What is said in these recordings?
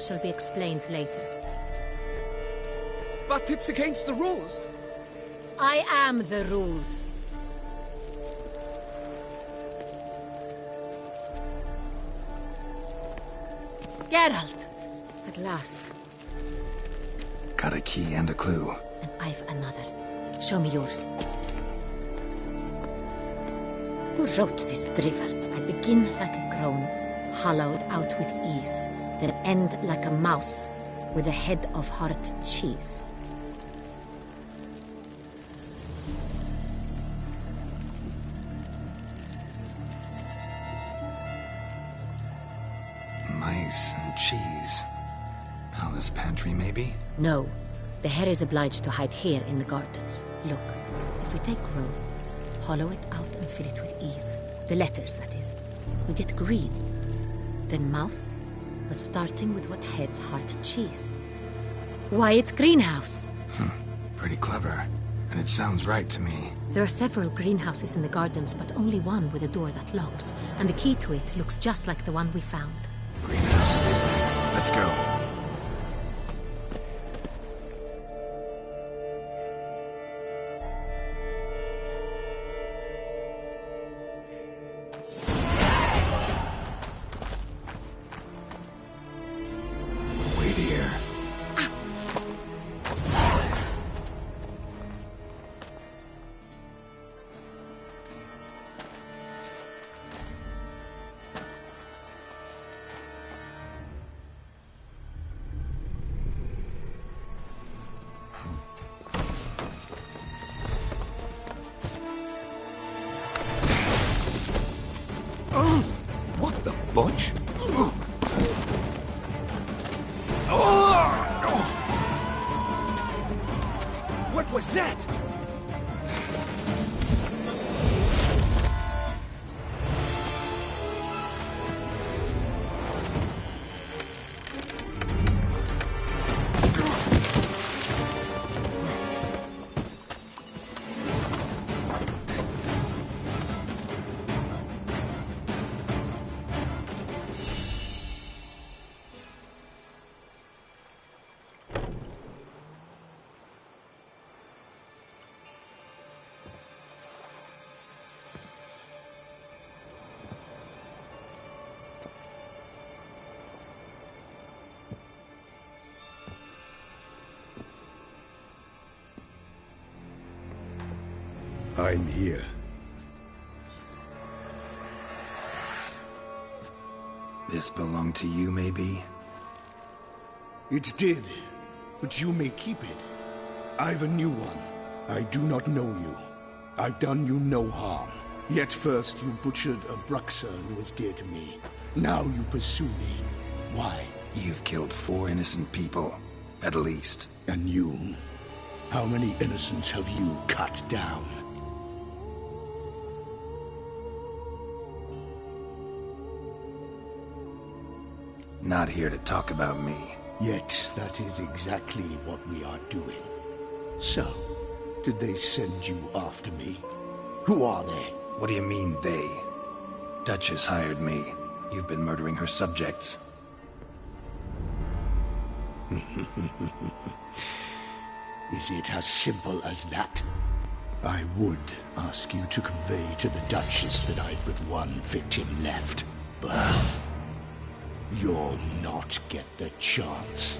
shall be explained later. But it's against the rules. I am the rules. Geralt! At last. Got a key and a clue. And I've another. Show me yours. Who wrote this drivel? I begin like a crone, hollowed out with ease, then end like a mouse, with a head of hard cheese. Mice and cheese. Palace pantry, maybe? No. The hare is obliged to hide here in the gardens. Look, if we take roe, hollow it out and fill it with ease. The letters, that is. We get green. Then mouse, but starting with what heads hard cheese. Why, it's greenhouse! Pretty clever. And it sounds right to me. There are several greenhouses in the gardens, but only one with a door that locks. And the key to it looks just like the one we found. Greenhouse it is then. Let's go. Wait here. What the butch? What was that? I'm here. This belonged to you, maybe? It did, but you may keep it. I've a new one. I do not know you. I've done you no harm. Yet first you butchered a Bruxer who was dear to me. Now you pursue me. Why? You've killed 4 innocent people, at least. And you? How many innocents have you cut down? Not here to talk about me. Yet that is exactly what we are doing. So, did they send you after me? Who are they? What do you mean, they? Duchess hired me. You've been murdering her subjects. Is it as simple as that? I would ask you to convey to the Duchess that I've but one victim left, but you'll not get the chance.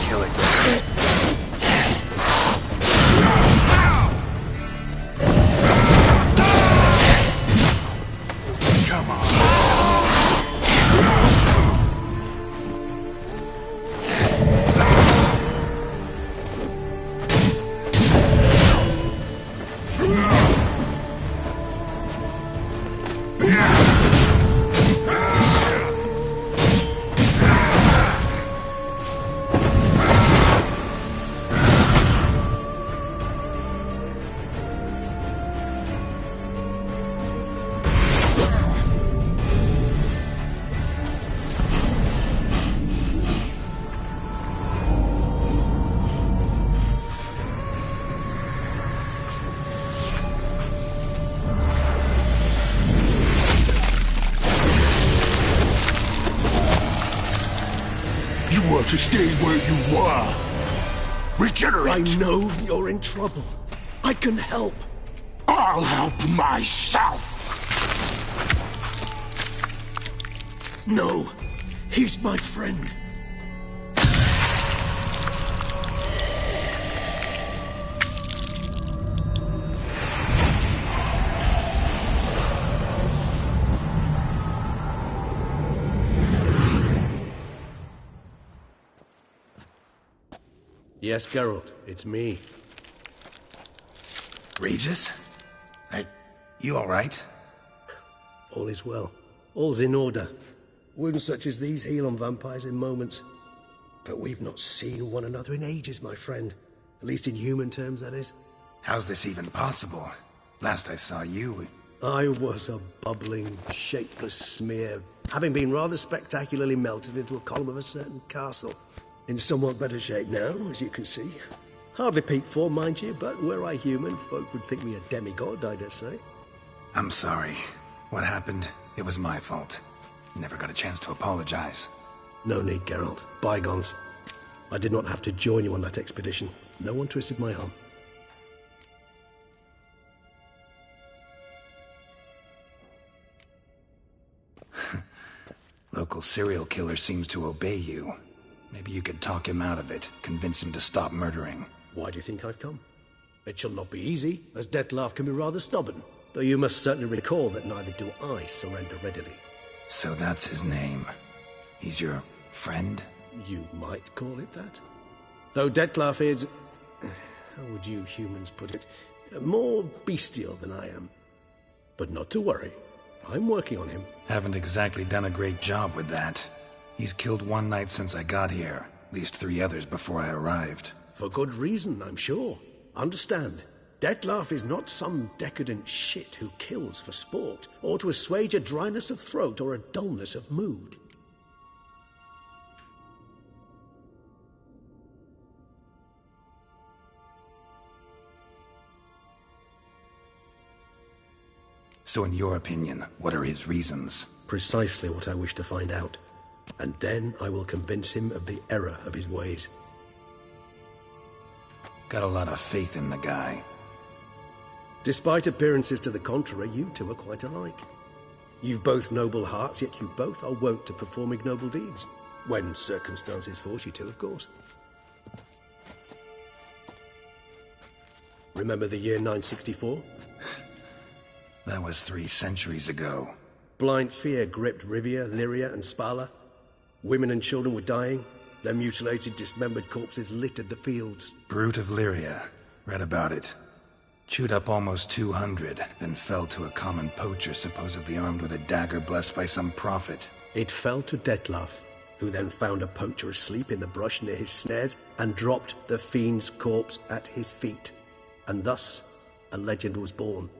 Kill it. Come on. were to stay where you were. Regenerate! I know you're in trouble. I can help. I'll help myself! No, he's my friend. Yes, Geralt, it's me. Regis? You alright? All is well. All's in order. Wounds such as these heal on vampires in moments. But we've not seen one another in ages, my friend. At least in human terms, that is. How's this even possible? Last I saw you... I was a bubbling, shapeless smear, having been rather spectacularly melted into a column of a certain castle. In somewhat better shape now, as you can see. Hardly peak form, mind you, but were I human, folk would think me a demigod, I dare say. I'm sorry. What happened? It was my fault. Never got a chance to apologize. No need, Geralt. Bygones. I did not have to join you on that expedition. No one twisted my arm. Local serial killer seems to obey you. Maybe you could talk him out of it, convince him to stop murdering. Why do you think I've come? It shall not be easy, as Dettlaff can be rather stubborn. Though you must certainly recall that neither do I surrender readily. So that's his name. He's your friend? You might call it that. Though Dettlaff is... how would you humans put it? More bestial than I am. But not to worry. I'm working on him. Haven't exactly done a great job with that. He's killed one knight since I got here. At least 3 others before I arrived. For good reason, I'm sure. Understand, Dettlaff is not some decadent shit who kills for sport, or to assuage a dryness of throat or a dullness of mood. So in your opinion, what are his reasons? Precisely what I wish to find out. And then I will convince him of the error of his ways. Got a lot of faith in the guy. Despite appearances to the contrary, you two are quite alike. You've both noble hearts, yet you both are wont to perform ignoble deeds. When circumstances force you to, of course. Remember the year 964? That was 3 centuries ago. Blind fear gripped Rivia, Lyria, and Spala. Women and children were dying. Their mutilated, dismembered corpses littered the fields. Brute of Lyria. Read about it. Chewed up almost 200, then fell to a common poacher supposedly armed with a dagger blessed by some prophet. It fell to Dettlaff, who then found a poacher asleep in the brush near his snares and dropped the fiend's corpse at his feet. And thus, a legend was born.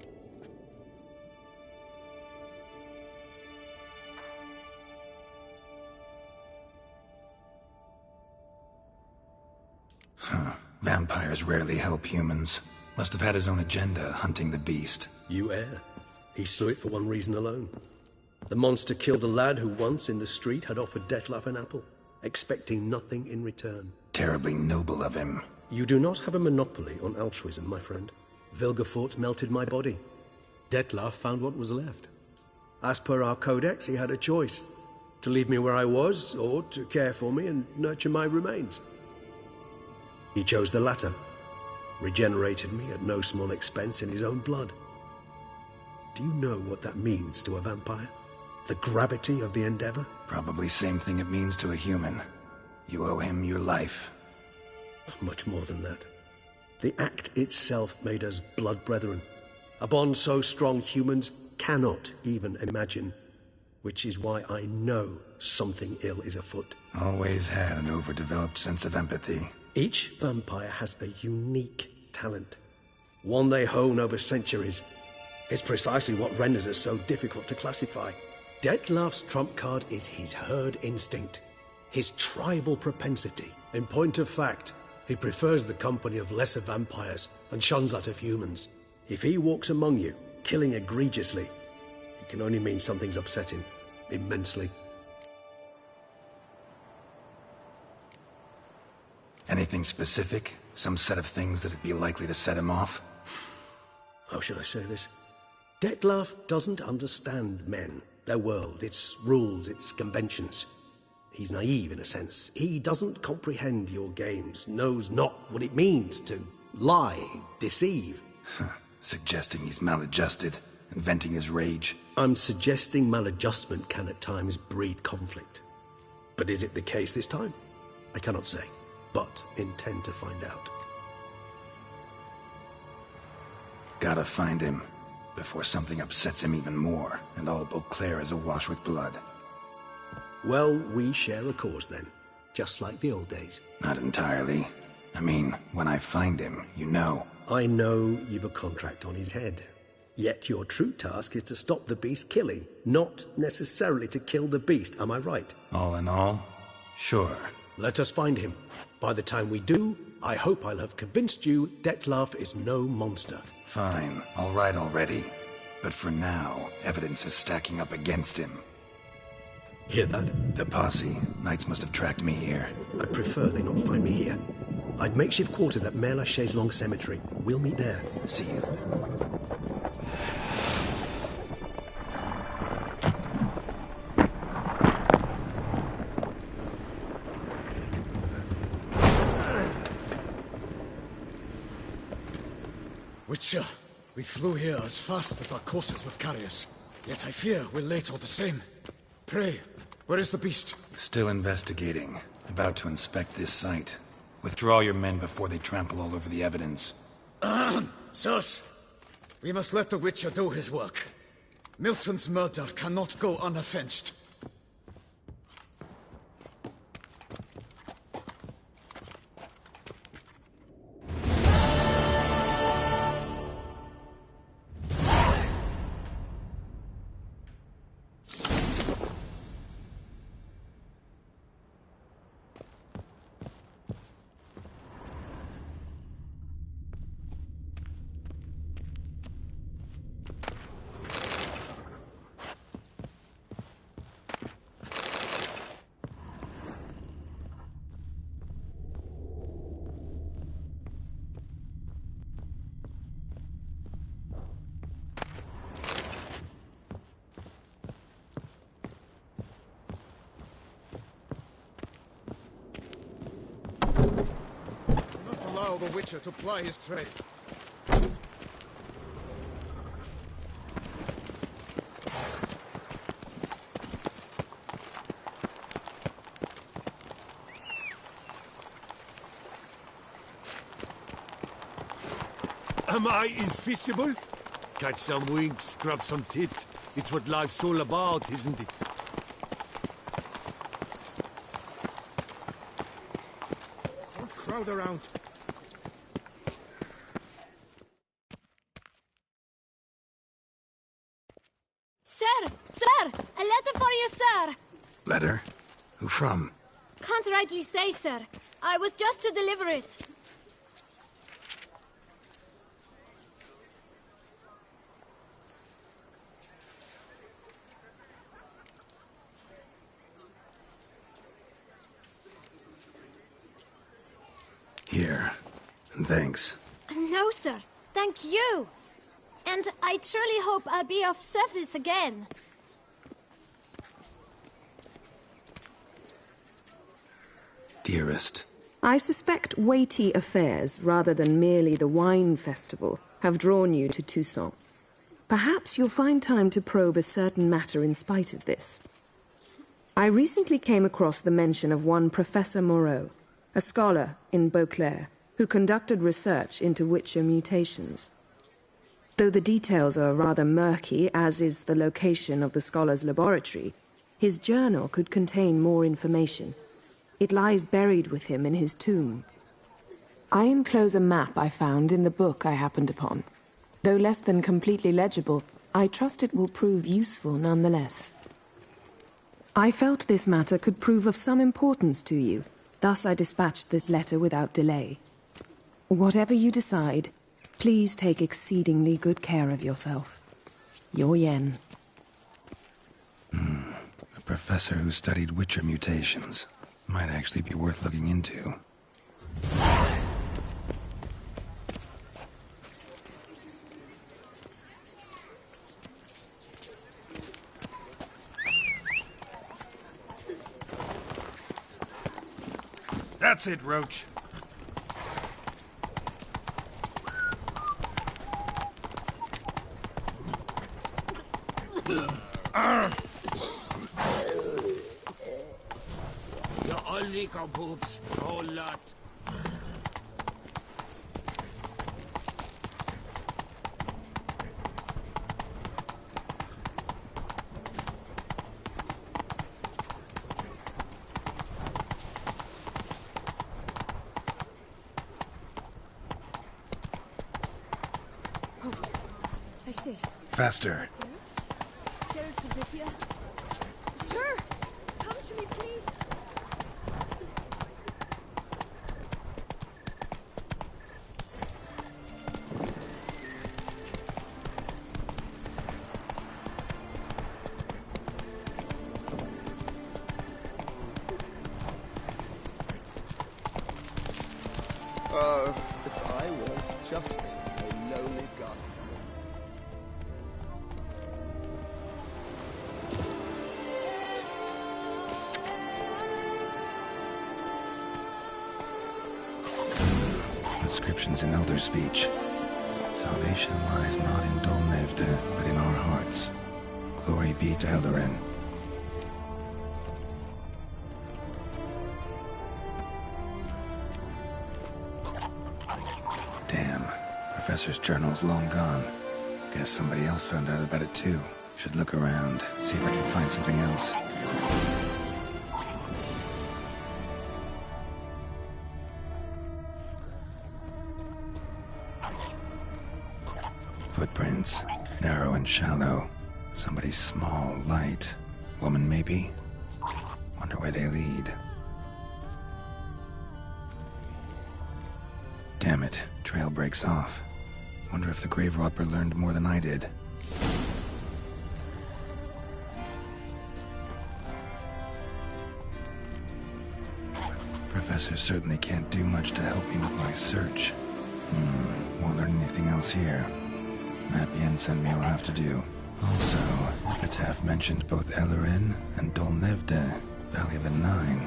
Vampires rarely help humans. Must have had his own agenda, hunting the beast. You err. He slew it for one reason alone. The monster killed a lad who once, in the street, had offered Dettlaff an apple, expecting nothing in return. Terribly noble of him. You do not have a monopoly on altruism, my friend. Vilgefortz melted my body. Dettlaff found what was left. As per our codex, he had a choice. To leave me where I was, or to care for me and nurture my remains. He chose the latter, regenerated me at no small expense in his own blood. Do you know what that means to a vampire? The gravity of the endeavor? Probably same thing it means to a human. You owe him your life. Much more than that. The act itself made us blood brethren. A bond so strong humans cannot even imagine. Which is why I know something ill is afoot. Always had an overdeveloped sense of empathy. Each vampire has a unique talent, one they hone over centuries. It's precisely what renders us so difficult to classify. Dettlaff's trump card is his herd instinct, his tribal propensity. In point of fact, he prefers the company of lesser vampires and shuns that of humans. If he walks among you, killing egregiously, it can only mean something's upset him, immensely. Anything specific? Some set of things that'd be likely to set him off? How should I say this? Detlef doesn't understand men, their world, its rules, its conventions. He's naive in a sense. He doesn't comprehend your games, knows not what it means to lie, deceive. Suggesting he's maladjusted and venting his rage. I'm suggesting maladjustment can at times breed conflict. But is it the case this time? I cannot say, but intend to find out. Gotta find him before something upsets him even more and all Beauclair is awash with blood. Well, we share a cause then, just like the old days. Not entirely. I mean, when I find him, you know. I know you've a contract on his head. Yet your true task is to stop the beast killing, not necessarily to kill the beast, am I right? All in all, sure. Let us find him. By the time we do, I hope I'll have convinced you Detlef is no monster. Fine, all right already. But for now, evidence is stacking up against him. Hear that? The posse. Knights must have tracked me here. I prefer they not find me here. I've makeshift quarters at Mère Lachaise Long Cemetery. We'll meet there. See you. Witcher, we flew here as fast as our courses would carry us. Yet I fear we're late all the same. Pray, where is the beast? Still investigating. About to inspect this site. Withdraw your men before they trample all over the evidence. Sirs, we must let the Witcher do his work. Milton's murder cannot go unavenged. Allow the Witcher to ply his trade. Am I invisible? Catch some winks, scrub some teeth. It's what life's all about, isn't it? Don't crowd around. Sir! A letter for you, sir! Letter? Who from? Can't rightly say, sir. I was just to deliver it. Here. And thanks. No, sir. Thank you. And I truly hope I'll be of service again. Dearest. I suspect weighty affairs, rather than merely the wine festival, have drawn you to Toussaint. Perhaps you'll find time to probe a certain matter in spite of this. I recently came across the mention of one Professor Moreau, a scholar in Beauclair, who conducted research into Witcher mutations. Though the details are rather murky, as is the location of the scholar's laboratory, his journal could contain more information. It lies buried with him in his tomb. I enclose a map I found in the book I happened upon. Though less than completely legible, I trust it will prove useful nonetheless. I felt this matter could prove of some importance to you, thus I dispatched this letter without delay. Whatever you decide, please take exceedingly good care of yourself. Your Yen. A professor who studied Witcher mutations. Might actually be worth looking into. That's it, Roach. You all leak on poops. Whole lot. Halt. I say. Faster. Geralt of Rivia. Sir! Come to me, please! If I weren't just a lowly guardsman. Inscriptions in Elder speech. Salvation lies not in Dol Nevde, but in our hearts. Glory be to Eldarin. Damn. Professor's journal's long gone. Guess somebody else found out about it too. Should look around, see if I can find something else. Footprints. Narrow and shallow. Somebody small, light. Woman, maybe? Wonder where they lead. Damn it. Trail breaks off. Wonder if the grave robber learned more than I did. Professor certainly can't do much to help me with my search. Won't learn anything else here. Map Yensen me will have to do. Also, Epitaph mentioned both Eldarin and Dol Nevde, Valley of the Nine.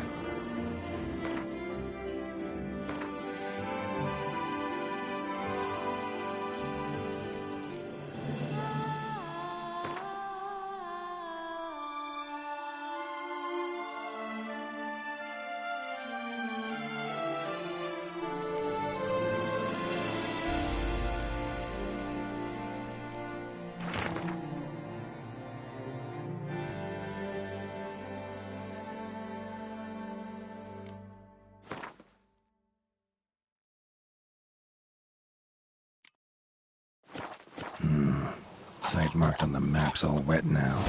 Site marked on the map's all wet now.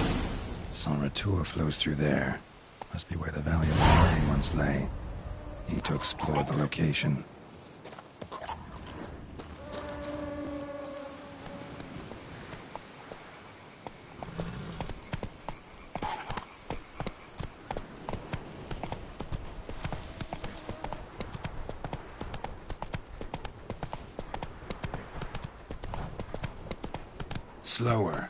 Sans Retour flows through there. Must be where the Valley of the Nine once lay. Need to explore the location. Slower.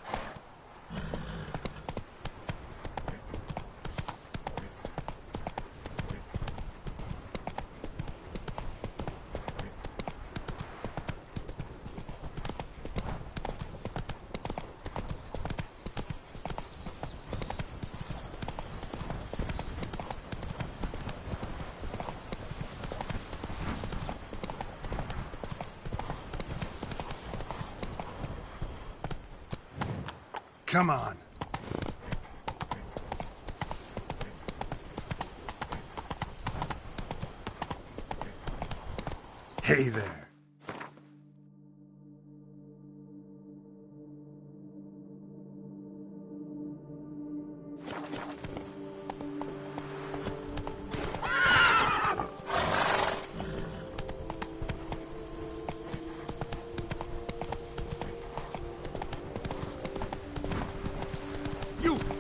Come on. Hey there.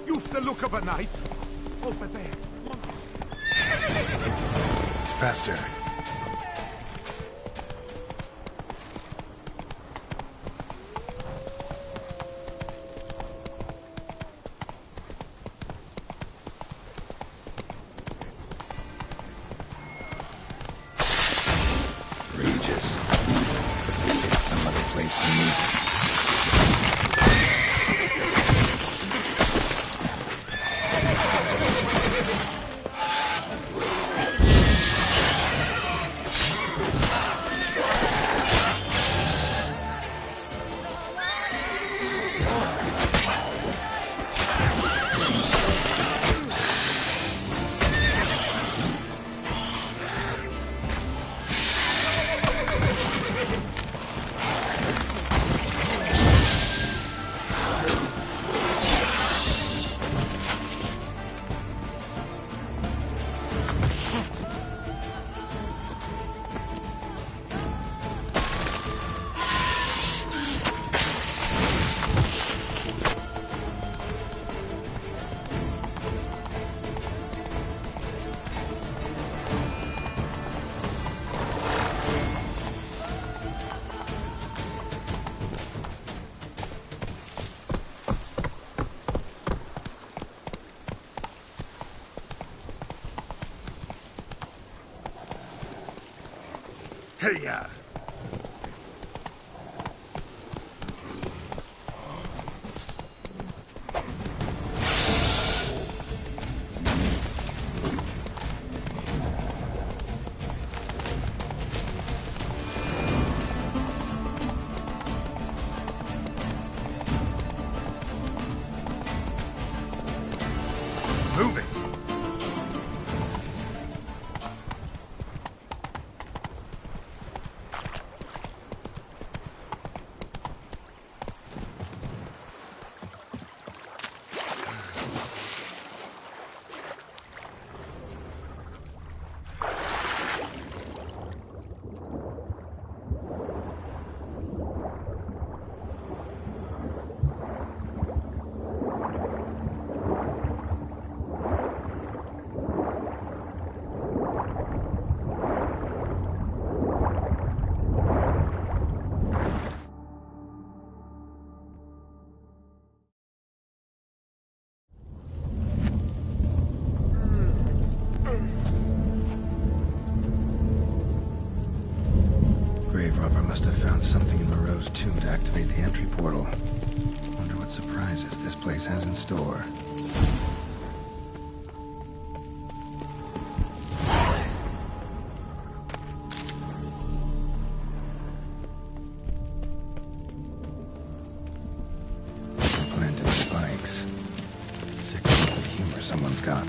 You've the look of a knight. Over there. Faster. ages. Pick some other place to meet. Hey-ya! Move it! Grave robber must have found something in Moreau's tomb to activate the entry portal. Wonder what surprises this place has in store. Planted spikes. Sick sense of humor someone's got.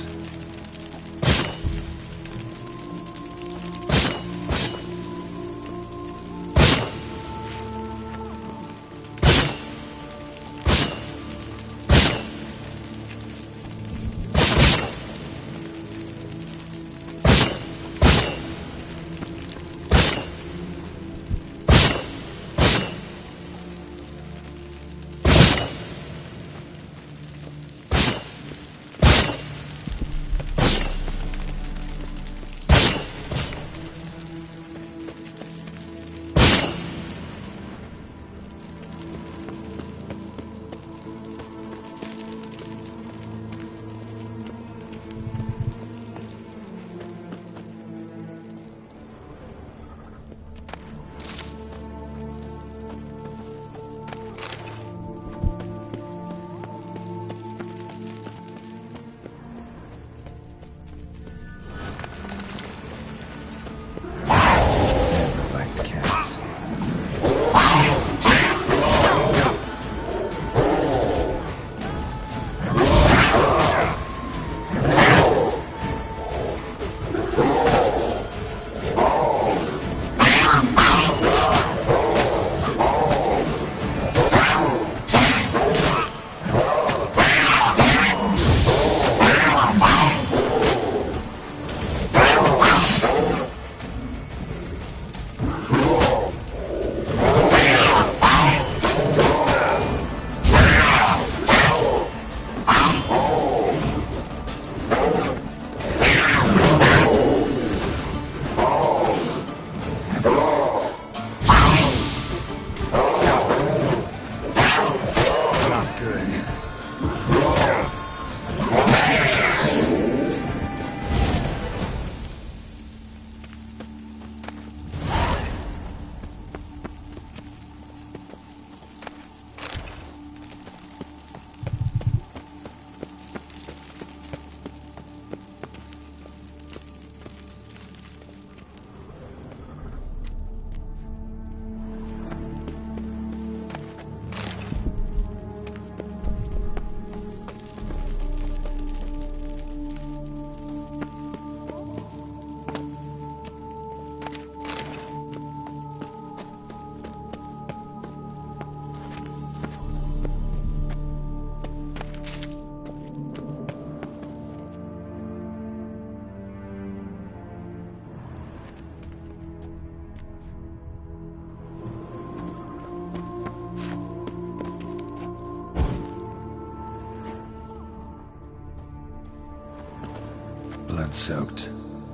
blood-soaked.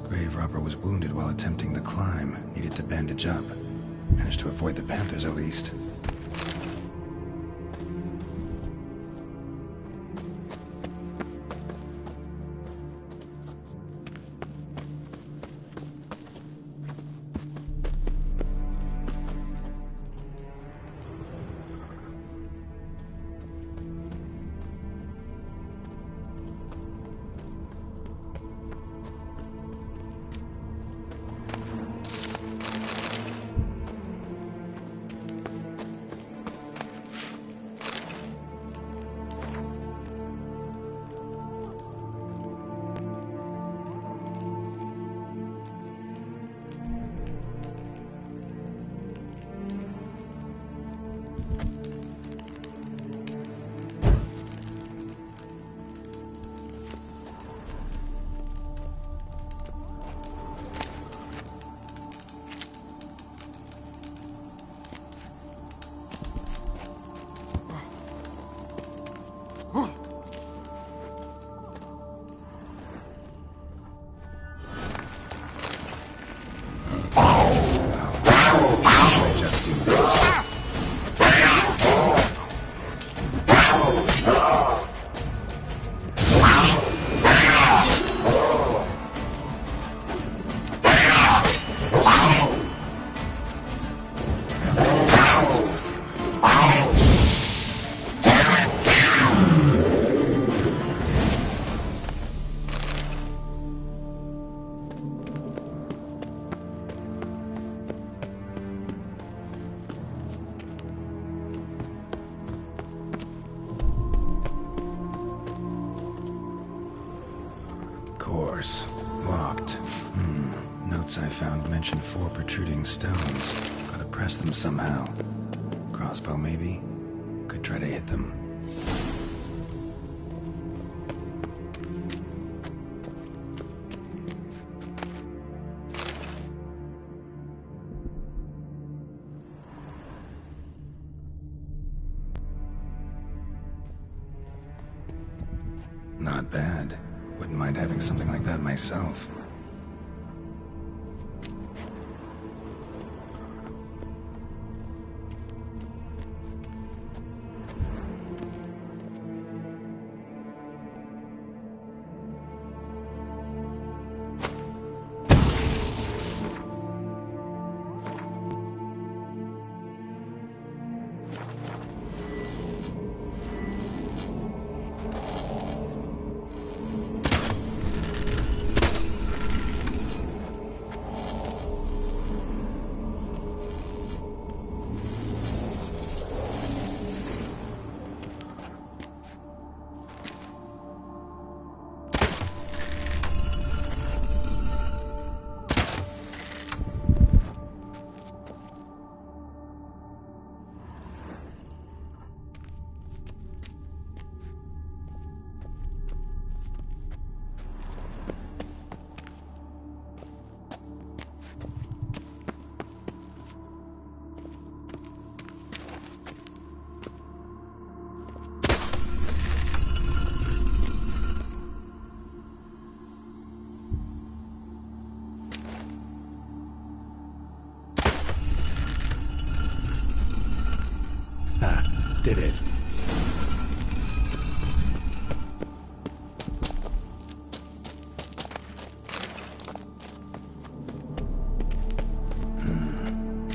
Grave robber was wounded while attempting the climb. Needed to bandage up. Managed to avoid the panthers, at least. Course. Locked. Notes I found mention 4 protruding stones. Gotta press them somehow. Crossbow, maybe? Could try to hit them. Not bad. Wouldn't mind having something like that myself. Did it.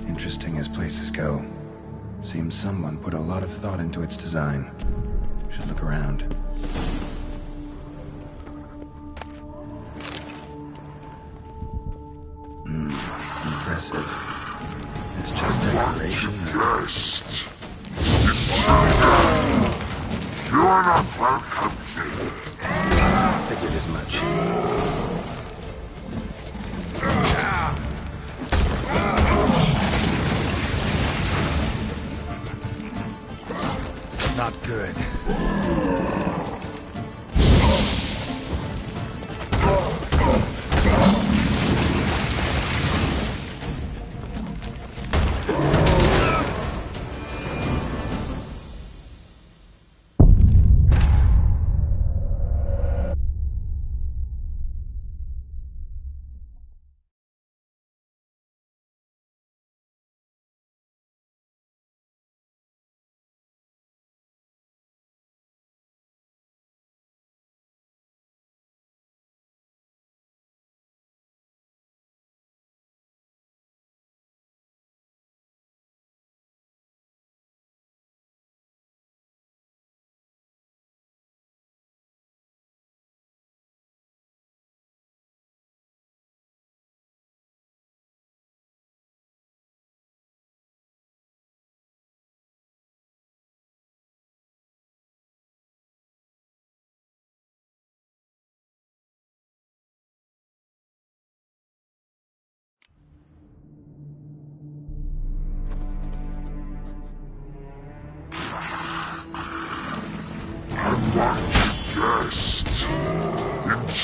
Interesting as places go. Seems someone put a lot of thought into its design. Should look around. Impressive. It's just decoration. Guest. You're not welcome here. Figured as much. Not good.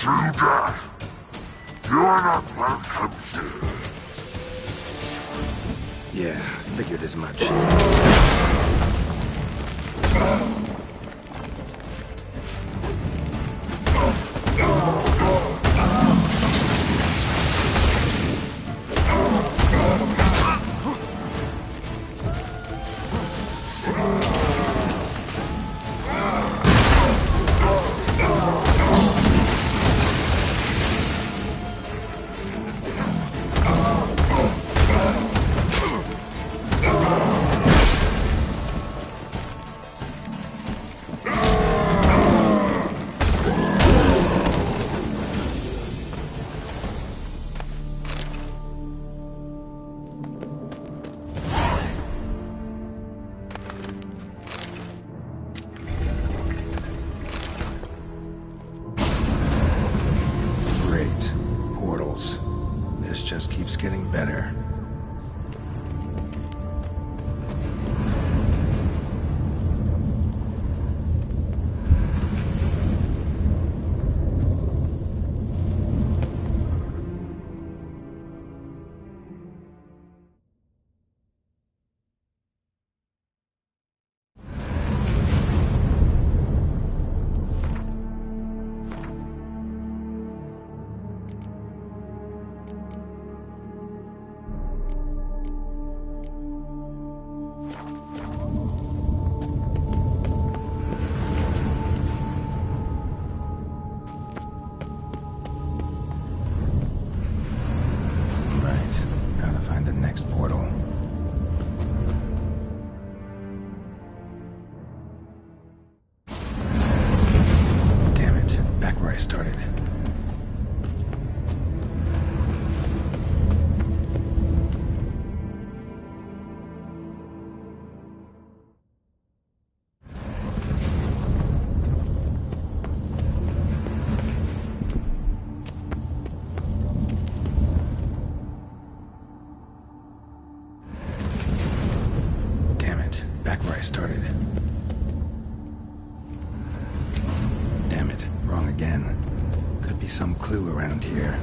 Intruder! You are not welcome here. Yeah, figured as much. Just keeps getting better. Portal. Damn it, back where I started. Back where I started. Damn it, wrong again. Could be some clue around here.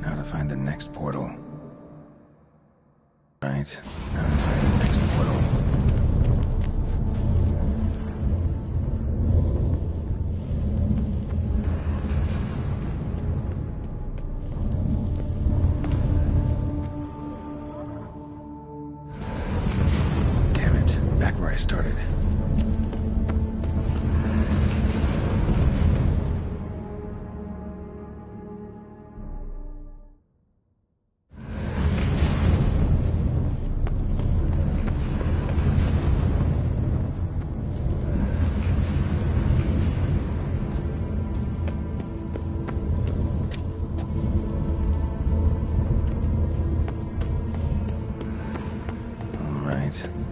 Now to find the next portal. Right, now to find the next portal. Damn it, back where I started.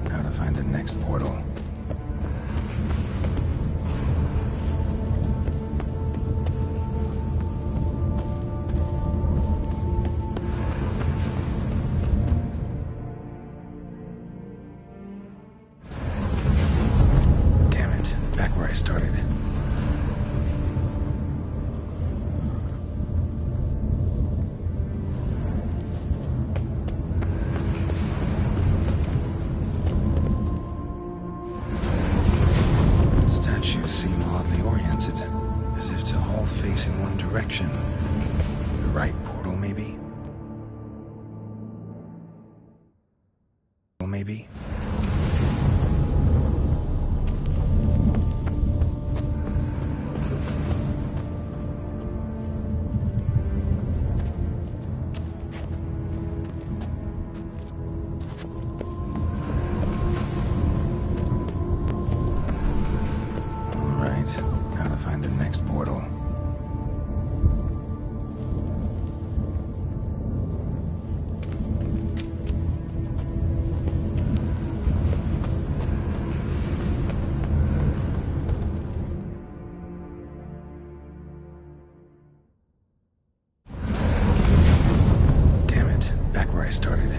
Now to find the next portal. Damn it, back where I started. Seem oddly oriented, as if to all face in one direction. The right portal, maybe? Maybe? Now to find the next portal. started.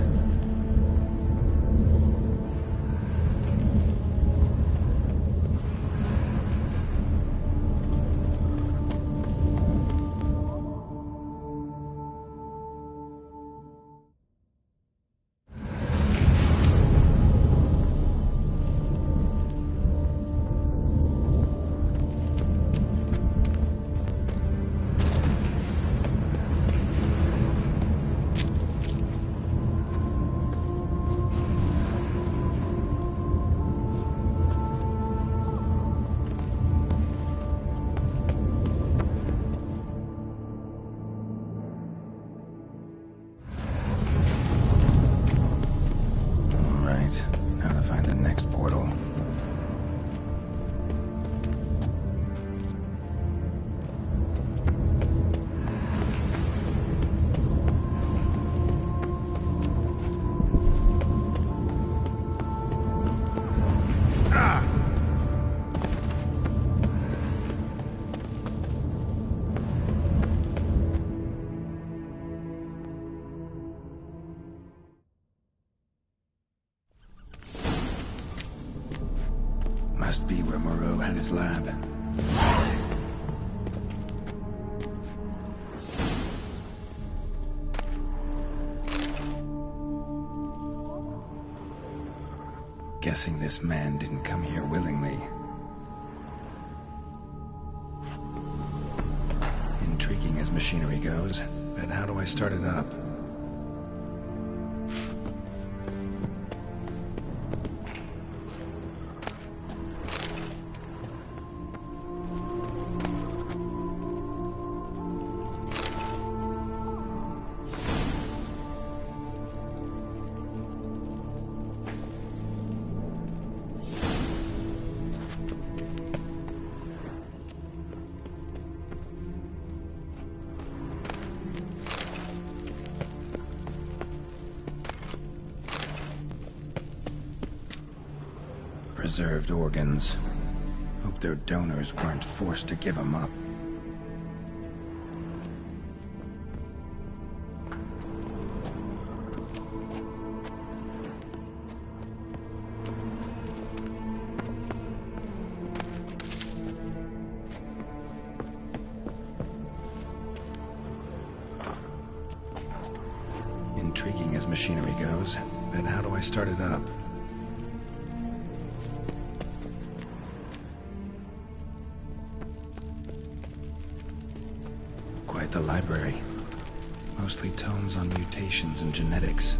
Must be where Moreau had his lab. Guessing this man didn't come here willingly. Intriguing as machinery goes, but how do I start it up? Preserved organs. Hope their donors weren't forced to give them up. Intriguing as machinery goes, but how do I start it up? Quite the library. Mostly tomes on mutations and genetics.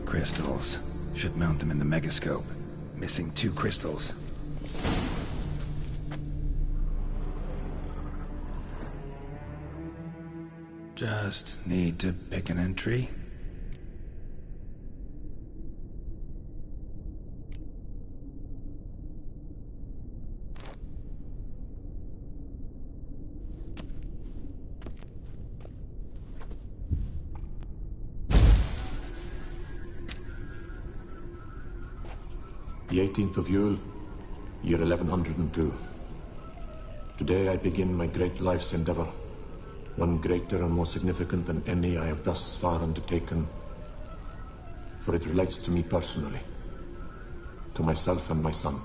Crystals. Should mount them in the megascope. Missing 2 crystals. Just need to pick an entry. The 18th of Yule, year 1102. Today I begin my great life's endeavor, one greater and more significant than any I have thus far undertaken, for it relates to me personally, to myself and my son.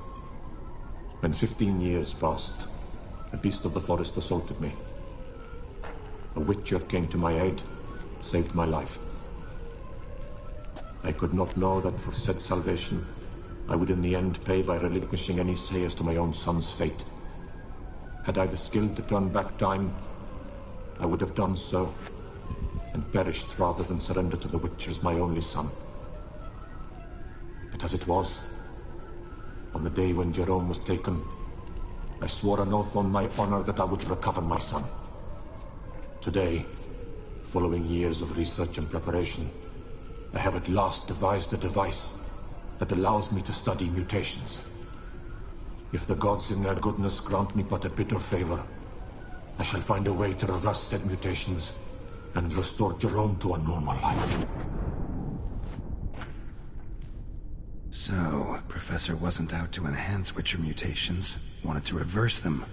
When 15 years passed, a beast of the forest assaulted me. A witcher came to my aid, saved my life. I could not know that for said salvation, I would in the end pay by relinquishing any say as to my own son's fate. Had I the skill to turn back time, I would have done so, and perished rather than surrender to the Witchers, my only son. But as it was, on the day when Jerome was taken, I swore an oath on my honor that I would recover my son. Today, following years of research and preparation, I have at last devised a device that allows me to study mutations. If the gods in their goodness grant me but a bit of favor, I shall find a way to reverse said mutations and restore Jerome to a normal life. So, Professor wasn't out to enhance Witcher mutations, wanted to reverse them.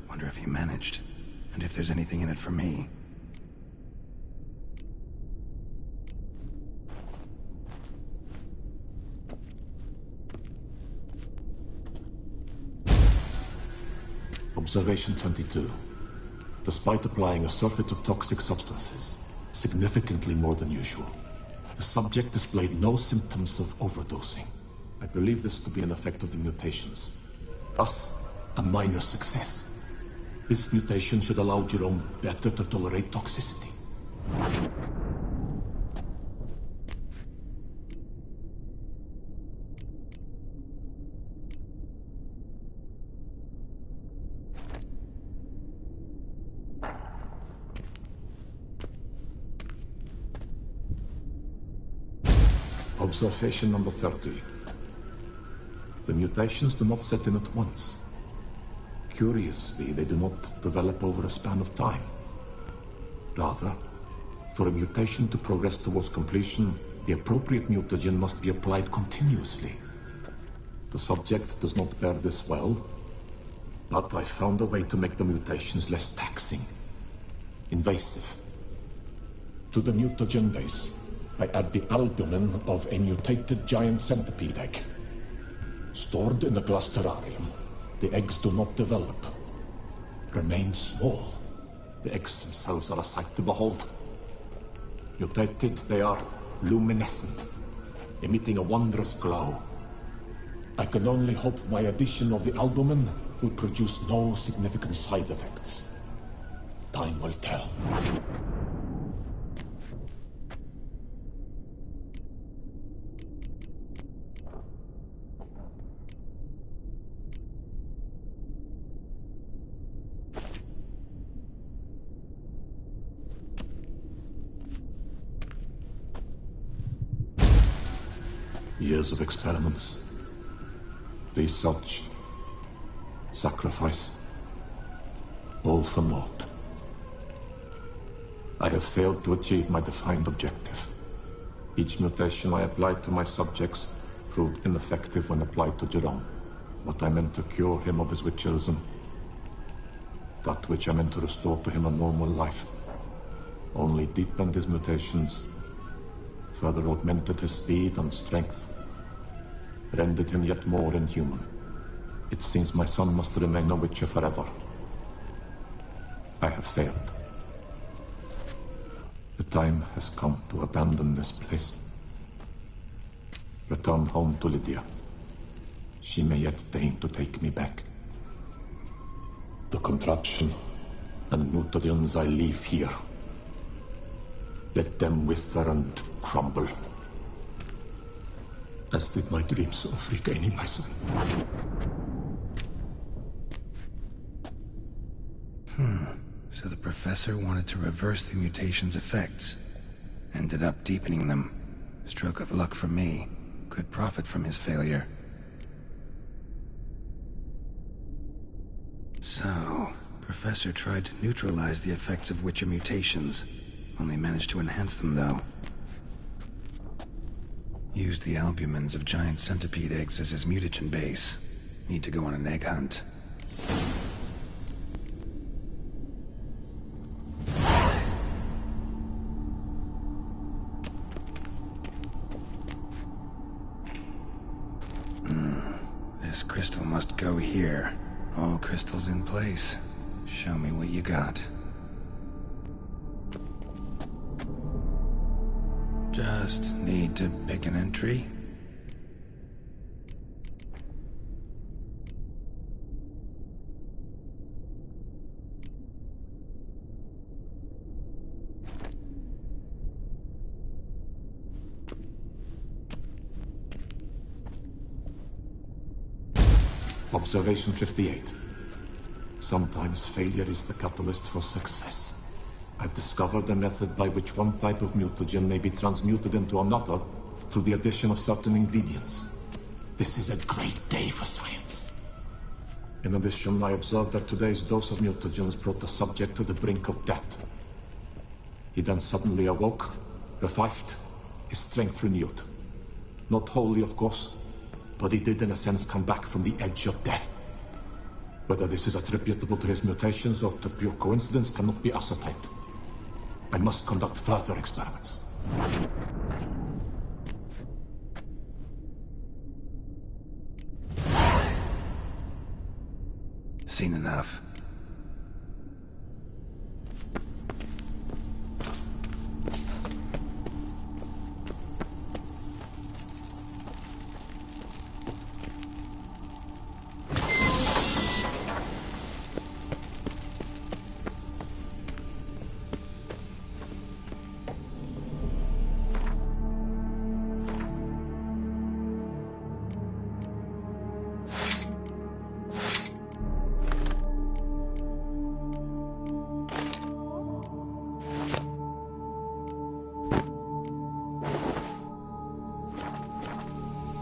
Wonder if he managed, and if there's anything in it for me. Observation 22. Despite applying a surfeit of toxic substances, significantly more than usual, the subject displayed no symptoms of overdosing. I believe this to be an effect of the mutations. Thus, a minor success. This mutation should allow Jerome better to tolerate toxicity. Observation number 30. The mutations do not set in at once. Curiously, they do not develop over a span of time. Rather, for a mutation to progress towards completion, the appropriate mutagen must be applied continuously. The subject does not bear this well, but I found a way to make the mutations less taxing, invasive. To the mutagen base, I add the albumin of a mutated giant centipede egg. Stored in a glass terrarium, the eggs do not develop, remain small. The eggs themselves are a sight to behold. Mutated, they are luminescent, emitting a wondrous glow. I can only hope my addition of the albumin will produce no significant side effects. Time will tell. Years of experiments, research, sacrifice, all for naught. I have failed to achieve my defined objective. Each mutation I applied to my subjects proved ineffective when applied to Jerome. What I meant to cure him of his witcherism, that which I meant to restore to him a normal life, only deepened his mutations, further augmented his speed and strength, rendered him yet more inhuman. It seems my son must remain a witcher forever. I have failed. The time has come to abandon this place. Return home to Lydia. She may yet deign to take me back. The contraption and mutagens I leave here, let them wither and crumble, as did my dreams of regaining my son. So the professor wanted to reverse the mutation's effects. Ended up deepening them. Stroke of luck for me. Could profit from his failure. So, Professor tried to neutralize the effects of Witcher mutations. Only managed to enhance them, though. Used the albumins of giant centipede eggs as his mutagen base. Need to go on an egg hunt. This crystal must go here. All crystals in place. Show me what you got. Just need to pick an entry. Observation 58. Sometimes failure is the catalyst for success. I've discovered a method by which one type of mutagen may be transmuted into another through the addition of certain ingredients. This is a great day for science. In addition, I observed that today's dose of mutagens brought the subject to the brink of death. He then suddenly awoke, revived, his strength renewed. Not wholly, of course, but he did in a sense come back from the edge of death. Whether this is attributable to his mutations or to pure coincidence cannot be ascertained. I must conduct further experiments. Seen enough.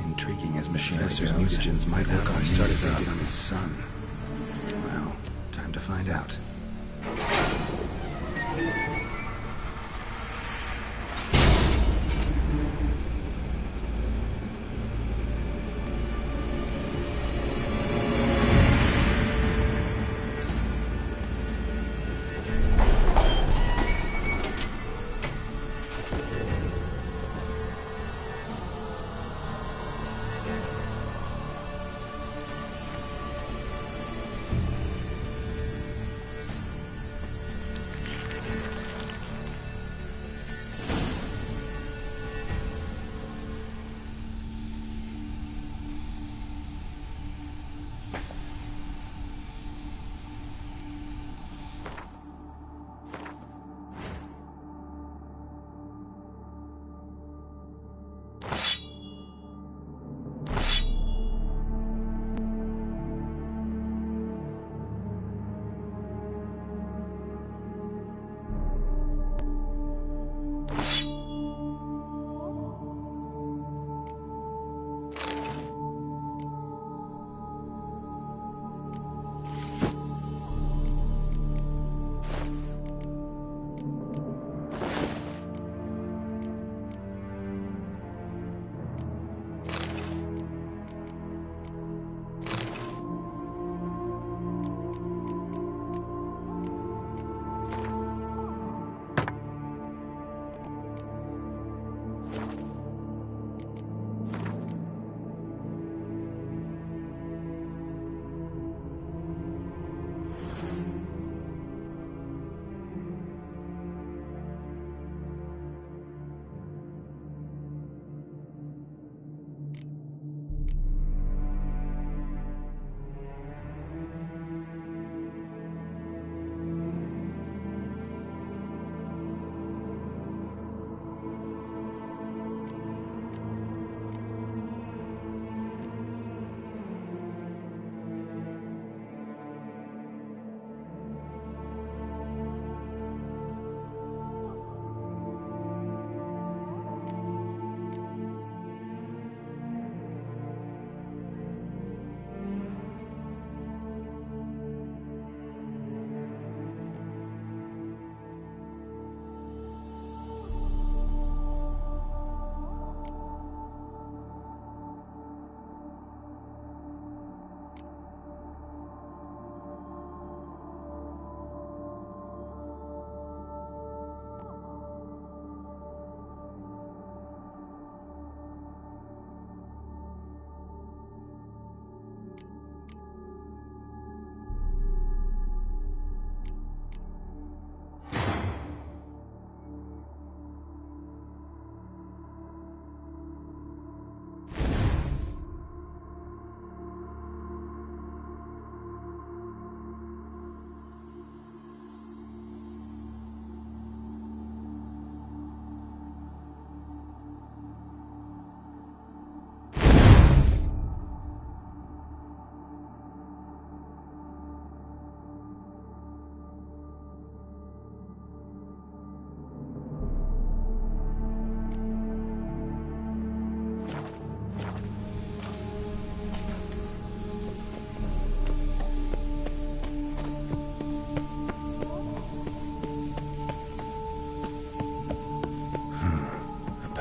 Intriguing as Professor's mutagens might have got started thinking on his son. Well, time to find out.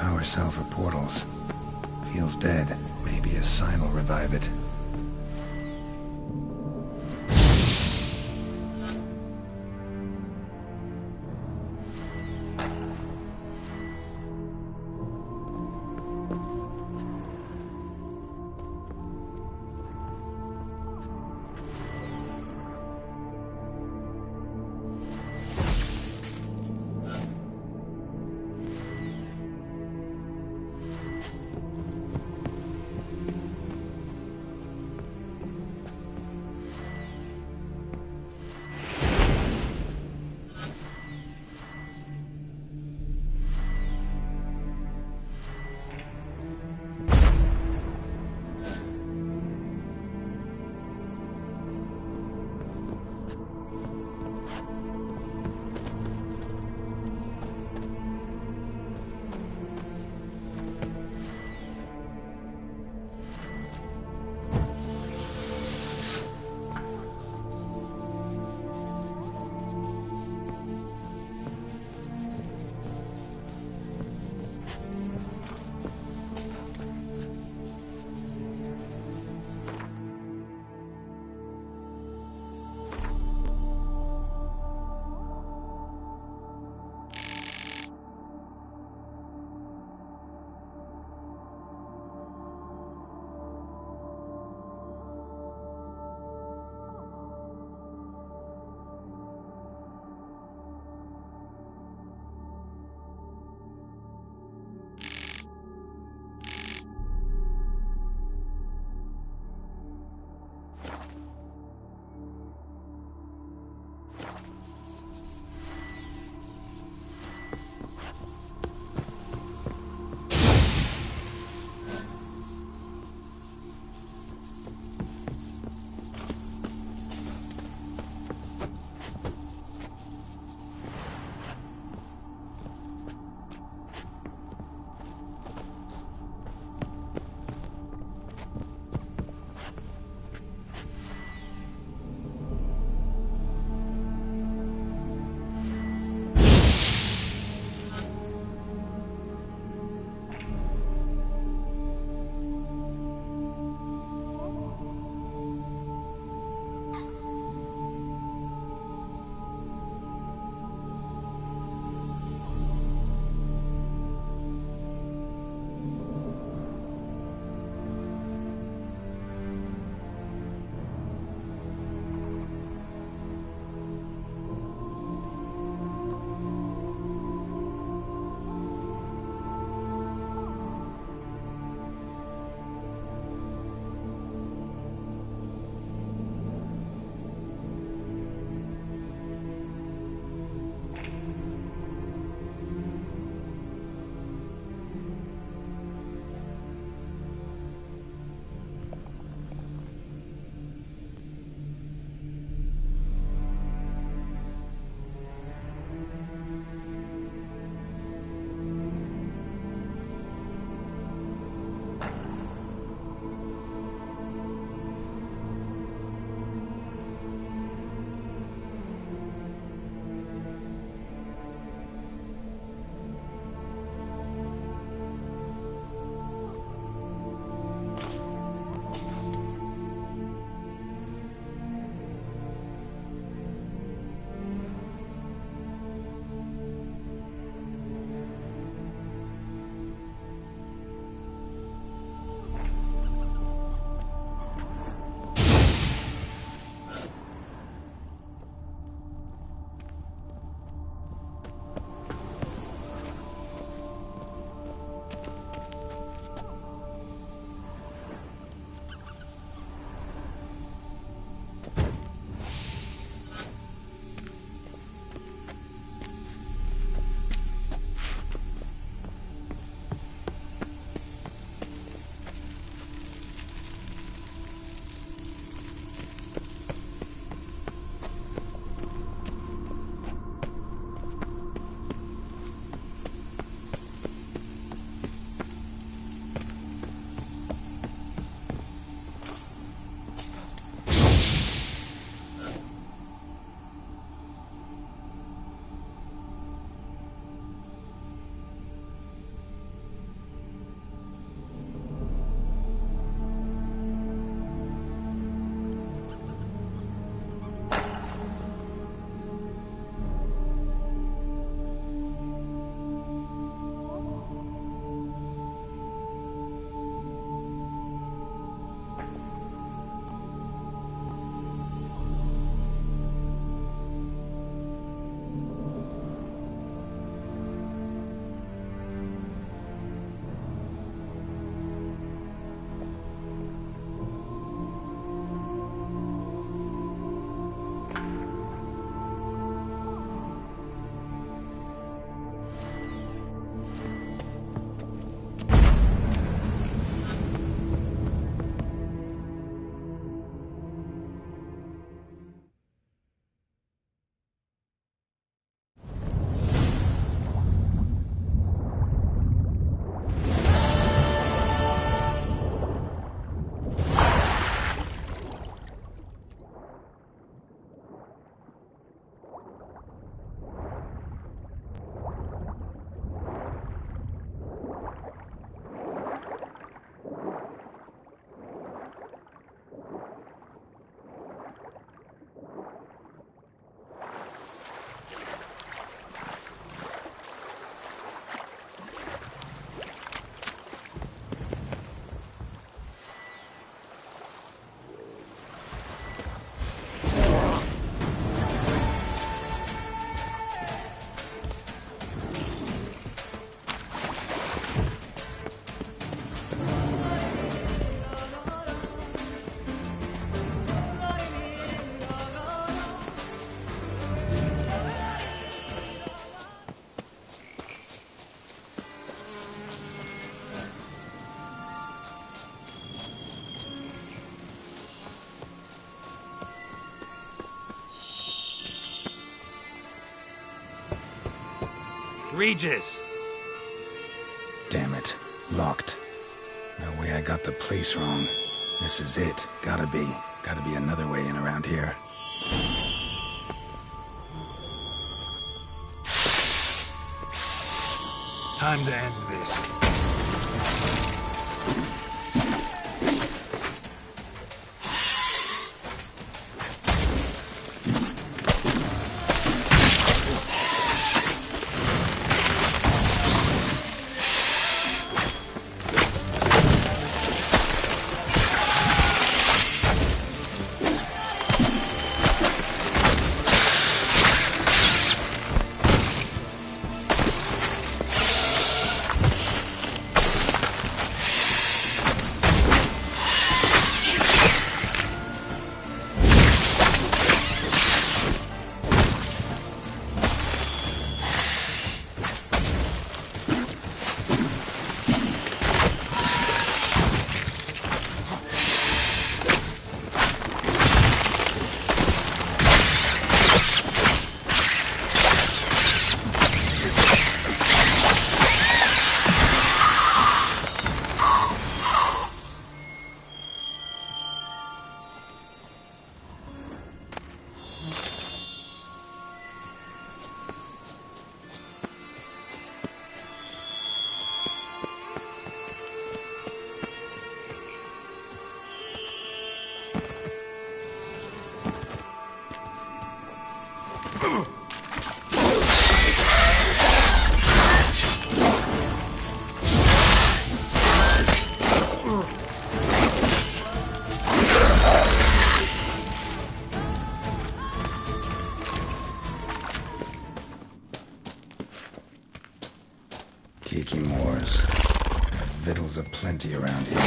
power cell for portals. Feels dead. Maybe a sign will revive it. Regis! Damn it. Locked. No way I got the place wrong. This is it. Gotta be. Gotta be another way in around here. Time to end this. Kiki Moors. Victuals aplenty around here.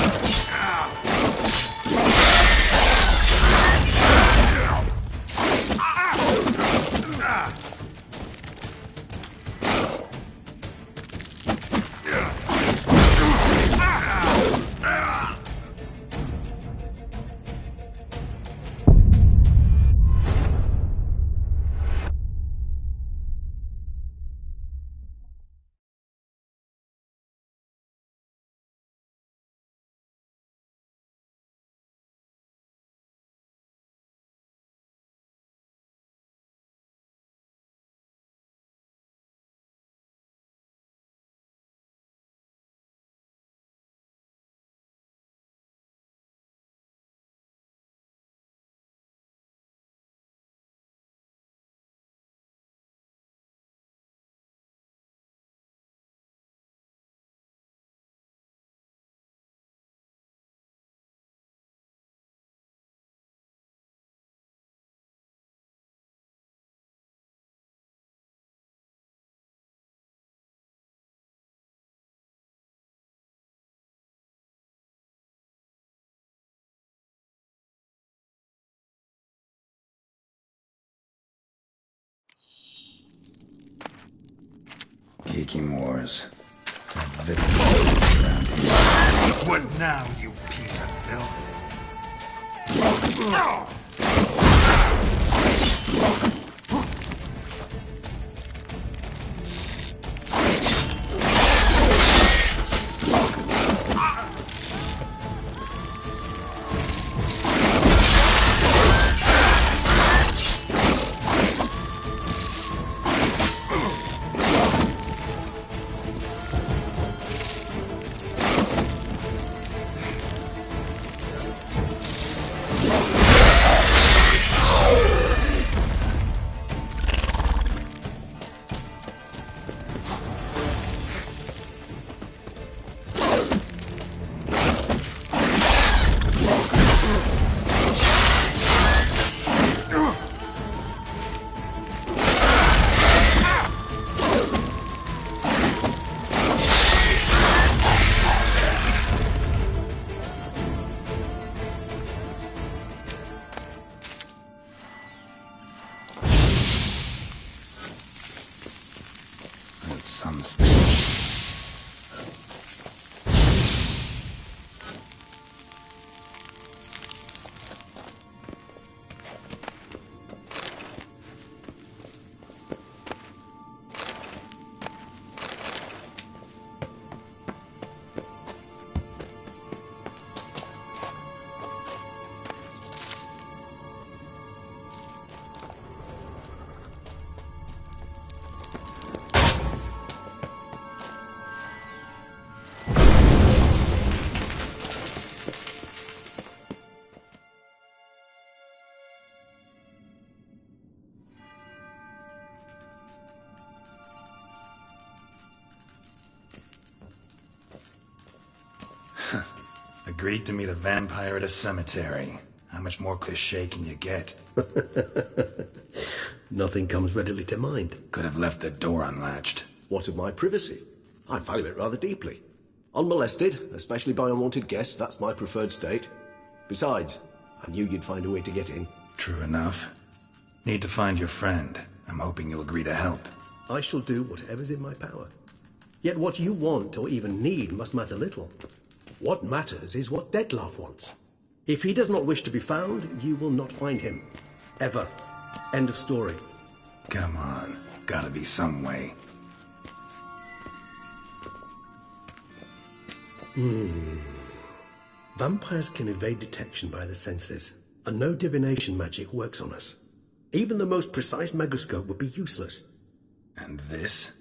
Kiki Moors. Victuals around here. What now, you piece of filth? At some stage. Agreed to meet a vampire at a cemetery. How much more cliché can you get? Nothing comes readily to mind. Could have left the door unlatched. What of my privacy? I value it rather deeply. Unmolested, especially by unwanted guests, that's my preferred state. Besides, I knew you'd find a way to get in. True enough. Need to find your friend. I'm hoping you'll agree to help. I shall do whatever's in my power. Yet what you want or even need must matter little. What matters is what Dettlaff wants. If he does not wish to be found, you will not find him. Ever. End of story. Come on. Gotta be some way. Vampires can evade detection by the senses, and no divination magic works on us. Even the most precise megascope would be useless. And this?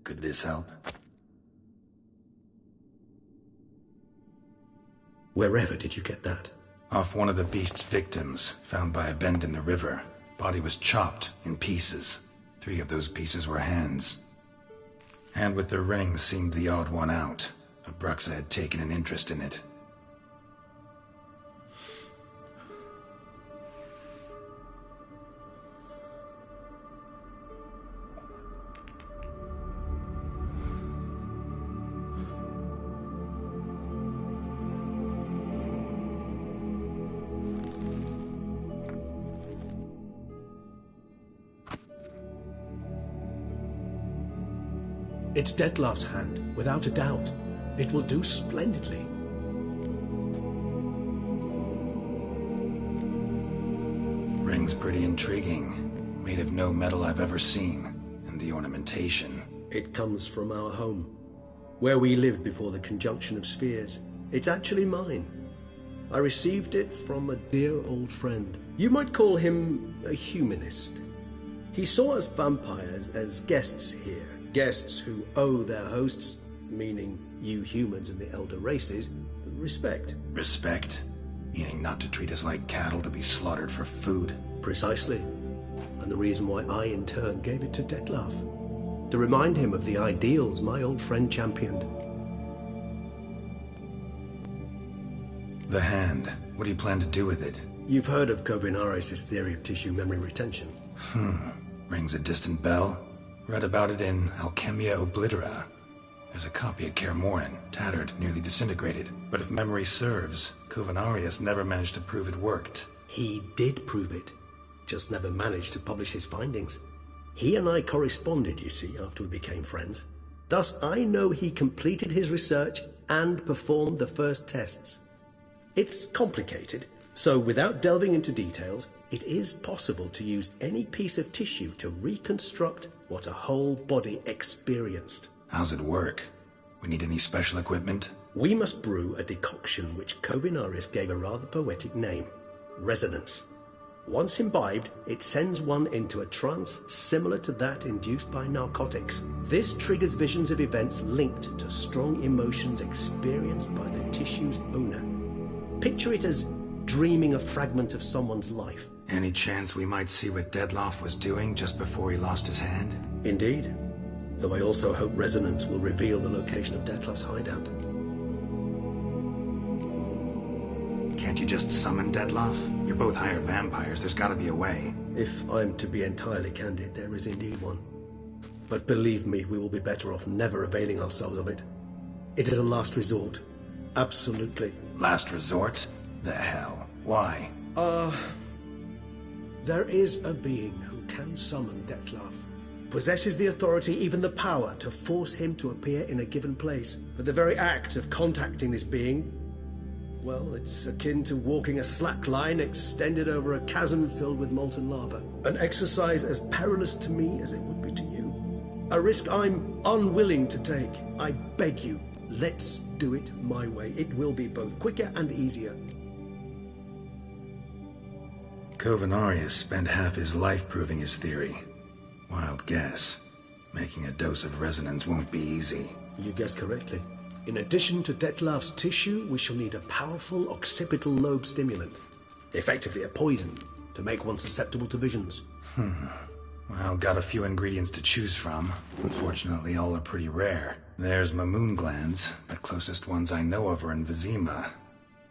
Could this help? Wherever did you get that? Off one of the beast's victims, found by a bend in the river. Body was chopped in pieces. 3 of those pieces were hands. Hand with the ring seemed the odd one out. Abruxa had taken an interest in it. It's Dettlaff's hand, without a doubt. It will do splendidly. Ring's pretty intriguing. Made of no metal I've ever seen. And the ornamentation. It comes from our home, where we lived before the conjunction of spheres. It's actually mine. I received it from a dear old friend. You might call him a humanist. He saw us vampires as guests here. Guests who owe their hosts, meaning you humans and the elder races, respect. Respect? Meaning not to treat us like cattle to be slaughtered for food? Precisely. And the reason why I, in turn, gave it to Dettlaff. To remind him of the ideals my old friend championed. The hand. What do you plan to do with it? You've heard of Kovinaris' theory of tissue memory retention. Rings a distant bell. Read about it in Alchemia Oblitera. There's a copy at Kaer Morhen, tattered, nearly disintegrated. But if memory serves, Kovinaris never managed to prove it worked. He did prove it, just never managed to publish his findings. He and I corresponded, you see, after we became friends. Thus, I know he completed his research and performed the first tests. It's complicated, so without delving into details, it is possible to use any piece of tissue to reconstruct what a whole body experienced. How's it work? We need any special equipment? We must brew a decoction which Kovinaris gave a rather poetic name. Resonance. Once imbibed, it sends one into a trance similar to that induced by narcotics. This triggers visions of events linked to strong emotions experienced by the tissue's owner. Picture it as dreaming a fragment of someone's life. Any chance we might see what Dettlaff was doing just before he lost his hand? Indeed. Though I also hope resonance will reveal the location of Dettlaff's hideout. Can't you just summon Dettlaff? You're both higher vampires, there's gotta be a way. If I'm to be entirely candid, there is indeed one. But believe me, we will be better off never availing ourselves of it. It is a last resort. Absolutely. Last resort? The hell? Why? There is a being who can summon Dettlaff. Possesses the authority, even the power, to force him to appear in a given place. But the very act of contacting this being, well, it's akin to walking a slack line extended over a chasm filled with molten lava. An exercise as perilous to me as it would be to you. A risk I'm unwilling to take. I beg you, let's do it my way. It will be both quicker and easier. Kovinaris spent half his life proving his theory. Wild guess. Making a dose of resonance won't be easy. You guessed correctly. In addition to Dettlaff's tissue, we shall need a powerful occipital lobe stimulant. Effectively a poison, to make one susceptible to visions. Well, got a few ingredients to choose from. Unfortunately, all are pretty rare. There's Mamoon glands, but closest ones I know of are in Vizima.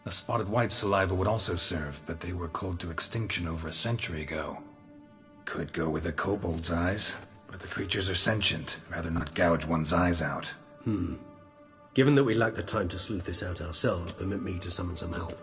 A spotted white saliva would also serve, but they were culled to extinction over a century ago. Could go with a kobold's eyes, but the creatures are sentient. Rather not gouge one's eyes out. Given that we lack the time to sleuth this out ourselves, permit me to summon some help.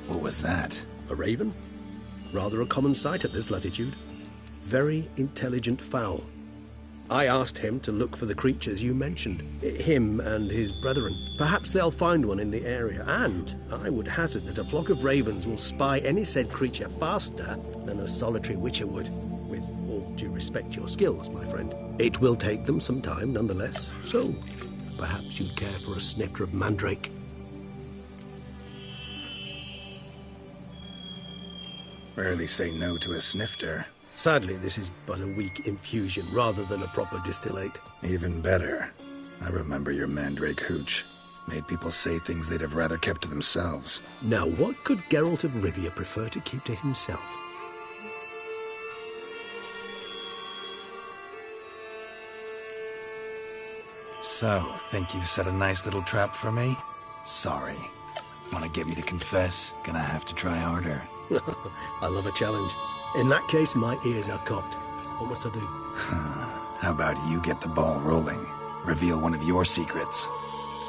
What was that? A raven? Rather a common sight at this latitude. Very intelligent fowl. I asked him to look for the creatures you mentioned. Him and his brethren. Perhaps they'll find one in the area, and I would hazard that a flock of ravens will spy any said creature faster than a solitary witcher would. With all due respect to your skills, my friend. It will take them some time, nonetheless, so perhaps you'd care for a snifter of mandrake. Rarely say no to a snifter. Sadly, this is but a weak infusion rather than a proper distillate. Even better. I remember your mandrake hooch. Made people say things they'd have rather kept to themselves. Now, what could Geralt of Rivia prefer to keep to himself? So, think you've set a nice little trap for me? Sorry. Want to get me to confess? Gonna have to try harder. I love a challenge. In that case, my ears are cocked. What must I do? How about you get the ball rolling? Reveal one of your secrets.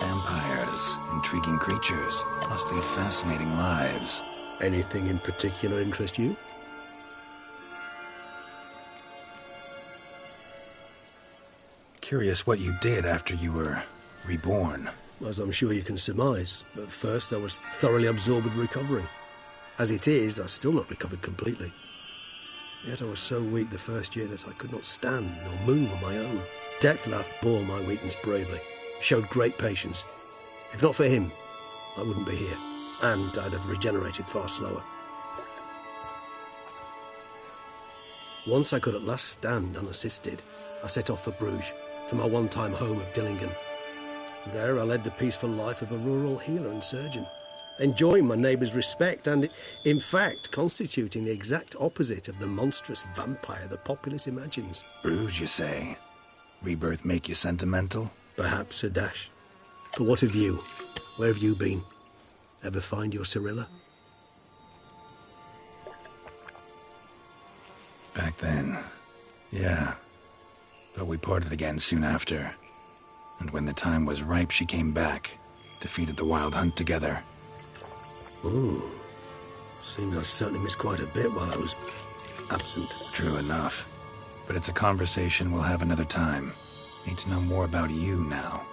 Vampires, intriguing creatures, plus lead fascinating lives. Anything in particular interest you? Curious what you did after you were reborn. As I'm sure you can surmise, at first I was thoroughly absorbed with recovery. As it is, I've still not recovered completely. Yet I was so weak the first year that I could not stand nor move on my own. Detlef bore my weakness bravely, showed great patience. If not for him, I wouldn't be here, and I'd have regenerated far slower. Once I could at last stand unassisted, I set off for Bruges, from my one-time home of Dillingen. There I led the peaceful life of a rural healer and surgeon, enjoying my neighbours' respect and, in fact, constituting the exact opposite of the monstrous vampire the populace imagines. Bruges, you say? Rebirth make you sentimental? Perhaps a dash. But what of you? Where have you been? Ever find your Cyrilla? Back then, yeah. But we parted again soon after. And when the time was ripe, she came back, defeated the Wild Hunt together. Ooh. Seems I certainly missed quite a bit while I was absent. True enough. But it's a conversation we'll have another time. Need to know more about you now.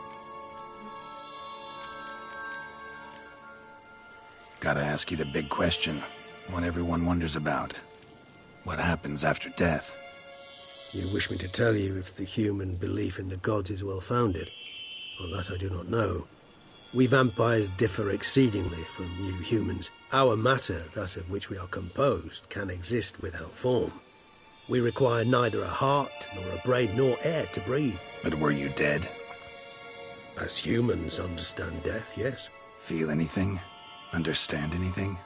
Gotta ask you the big question. One everyone wonders about. What happens after death? You wish me to tell you if the human belief in the gods is well-founded? Well, that I do not know. We vampires differ exceedingly from you humans. Our matter, that of which we are composed, can exist without form. We require neither a heart, nor a brain, nor air to breathe. But were you dead? As humans understand death, yes. Feel anything? Understand anything?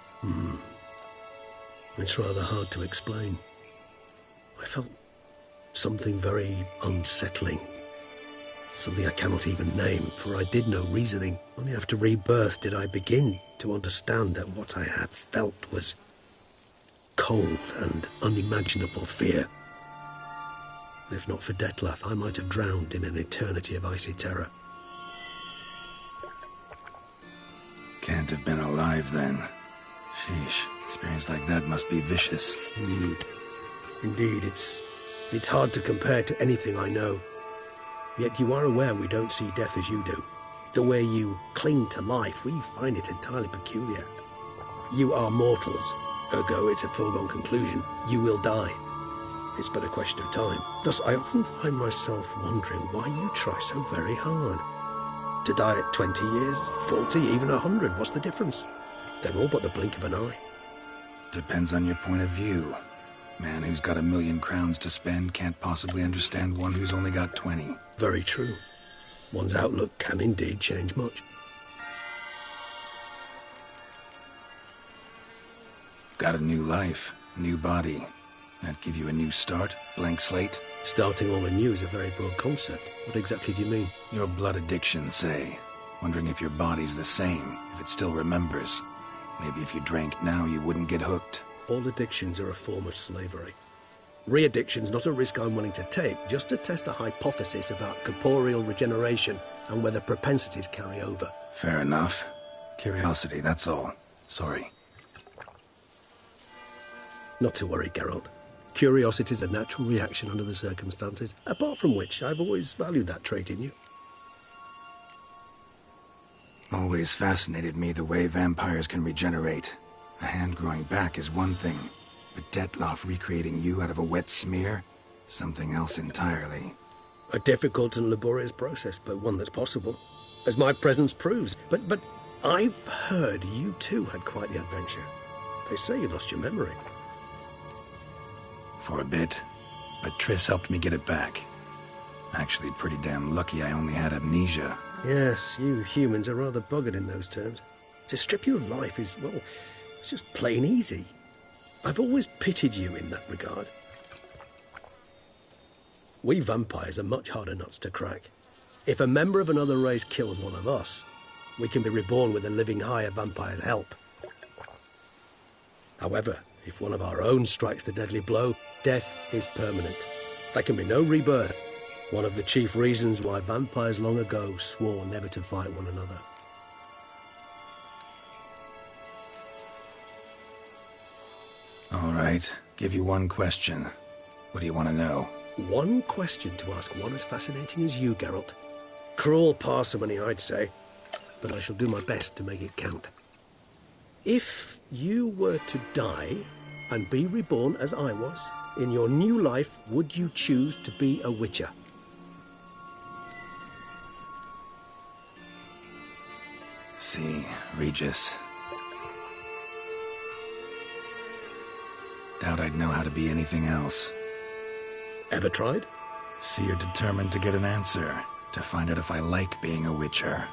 It's rather hard to explain. I felt something very unsettling. Something I cannot even name, for I did no reasoning. Only after rebirth did I begin to understand that what I had felt was cold and unimaginable fear. If not for Detlef, I might have drowned in an eternity of icy terror. Can't have been alive then. Sheesh, experience like that must be vicious. Indeed, it's hard to compare to anything I know. Yet you are aware we don't see death as you do. The way you cling to life, we find it entirely peculiar. You are mortals, ergo it's a foregone conclusion. You will die. It's but a question of time. Thus, I often find myself wondering why you try so very hard. To die at 20 years, 40, even 100, what's the difference? They're all but the blink of an eye. Depends on your point of view. Man who's got 1,000,000 crowns to spend can't possibly understand one who's only got 20. Very true. One's outlook can indeed change much. Got a new life, a new body. That give you a new start? Blank slate? Starting all anew is a very broad concept. What exactly do you mean? Your blood addiction, say. Wondering if your body's the same, if it still remembers. Maybe if you drank now, you wouldn't get hooked. All addictions are a form of slavery. Re-addiction's not a risk I'm willing to take, just to test a hypothesis about corporeal regeneration and whether propensities carry over. Fair enough. Curiosity, that's all. Sorry. Not to worry, Geralt. Curiosity is a natural reaction under the circumstances, apart from which I've always valued that trait in you. Always fascinated me the way vampires can regenerate. A hand growing back is one thing, but Detloff recreating you out of a wet smear? Something else entirely. A difficult and laborious process, but one that's possible, as my presence proves. But I've heard you too had quite the adventure. They say you lost your memory. For a bit, but Triss helped me get it back. Actually, pretty damn lucky I only had amnesia. Yes, you humans are rather buggered in those terms. To strip you of life is, well, it's just plain easy. I've always pitied you in that regard. We vampires are much harder nuts to crack. If a member of another race kills one of us, we can be reborn with a living higher vampire's help. However, if one of our own strikes the deadly blow, death is permanent. There can be no rebirth. One of the chief reasons why vampires long ago swore never to fight one another. All right, give you one question. What do you want to know? One question to ask one as fascinating as you, Geralt. Cruel parsimony, I'd say, but I shall do my best to make it count. If you were to die and be reborn as I was, in your new life, would you choose to be a witcher? See, Regis. Doubt I'd know how to be anything else. Ever tried? See, you're determined to get an answer, to find out if I like being a witcher.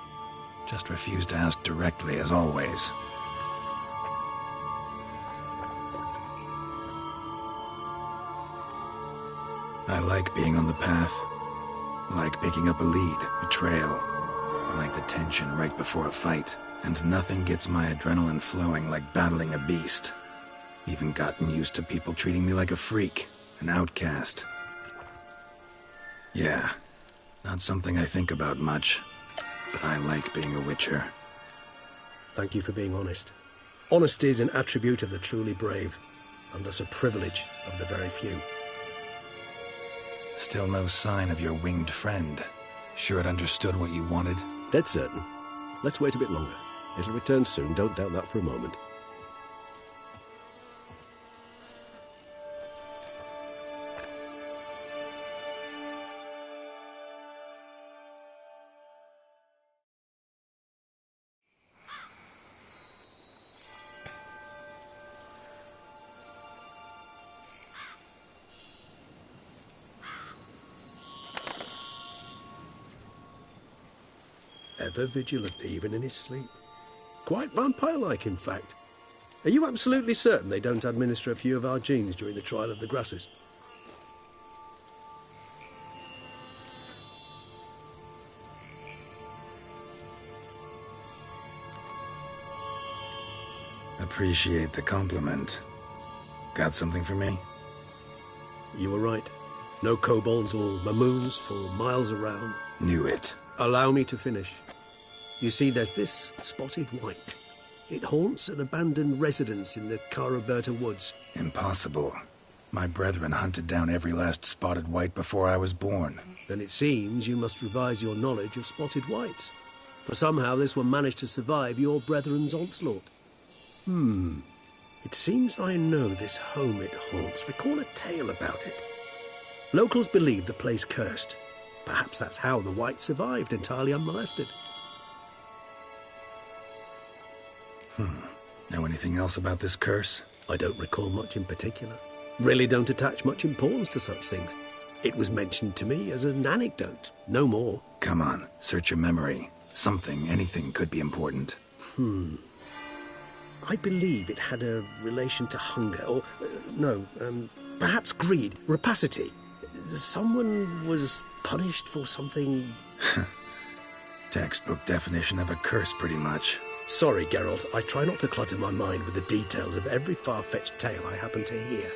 Just refuse to ask directly, as always. I like being on the path. I like picking up a lead, a trail. I like the tension right before a fight. And nothing gets my adrenaline flowing like battling a beast. Even gotten used to people treating me like a freak, an outcast. Yeah, not something I think about much, but I like being a witcher. Thank you for being honest. Honesty is an attribute of the truly brave, and thus a privilege of the very few. Still no sign of your winged friend. Sure it understood what you wanted? Dead certain. Let's wait a bit longer. It'll return soon, don't doubt that for a moment. Ever vigilant, even in his sleep. Quite vampire-like, in fact. Are you absolutely certain they don't administer a few of our genes during the trial of the grasses? Appreciate the compliment. Got something for me? You were right. No kobolds or mamoons for miles around. Knew it. Allow me to finish. You see, there's this spotted white. It haunts an abandoned residence in the Caraberta woods. Impossible. My brethren hunted down every last spotted white before I was born. Then it seems you must revise your knowledge of spotted whites. For somehow this one managed to survive your brethren's onslaught. It seems I know this home it haunts. Recall a tale about it. Locals believe the place cursed. Perhaps that's how the White survived entirely unmolested. Know anything else about this curse? I don't recall much in particular. Really don't attach much importance to such things. It was mentioned to me as an anecdote, no more. Come on, search your memory. Something, anything could be important. I believe it had a relation to hunger, or, perhaps greed, rapacity. Someone was punished for something... Textbook definition of a curse, pretty much. Sorry, Geralt, I try not to clutter my mind with the details of every far-fetched tale I happen to hear.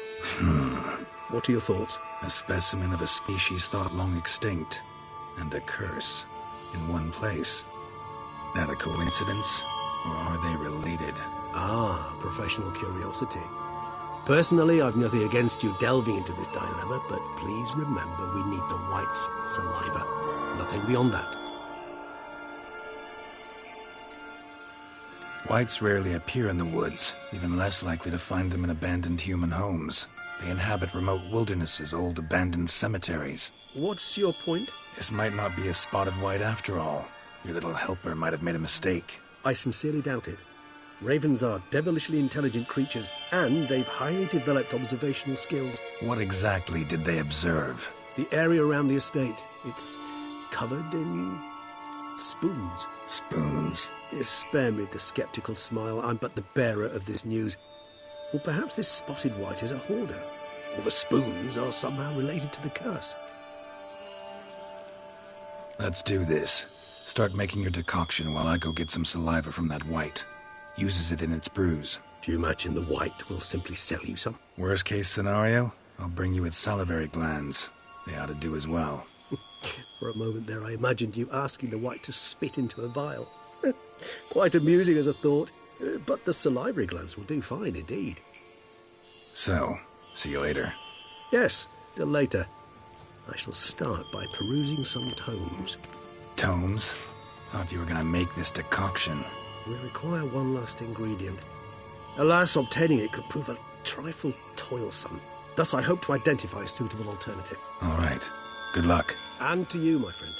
What are your thoughts? A specimen of a species thought long extinct, and a curse, in one place. That a coincidence, or are they related? Ah, professional curiosity. Personally, I've nothing against you delving into this dilemma, but please remember we need the White's saliva. Nothing beyond that. Whites rarely appear in the woods, even less likely to find them in abandoned human homes. They inhabit remote wildernesses, old abandoned cemeteries. What's your point? This might not be a spotted white after all. Your little helper might have made a mistake. I sincerely doubt it. Ravens are devilishly intelligent creatures, and they've highly developed observational skills. What exactly did they observe? The area around the estate. It's covered in... spoons. Spoons? Spare me the sceptical smile. I'm but the bearer of this news. Or perhaps this spotted white is a hoarder. Or the spoons are somehow related to the curse. Let's do this. Start making your decoction while I go get some saliva from that white. Uses it in its brews. Do you imagine the white will simply sell you some? Worst case scenario, I'll bring you its salivary glands. They ought to do as well. For a moment there I imagined you asking the white to spit into a vial. Quite amusing as a thought, but the salivary glands will do fine indeed. So, see you later. Yes, till later. I shall start by perusing some tomes. Tomes? Thought you were gonna make this decoction. We require one last ingredient. Alas, obtaining it could prove a trifle toilsome. Thus I hope to identify a suitable alternative. All right. Good luck. And to you, my friend.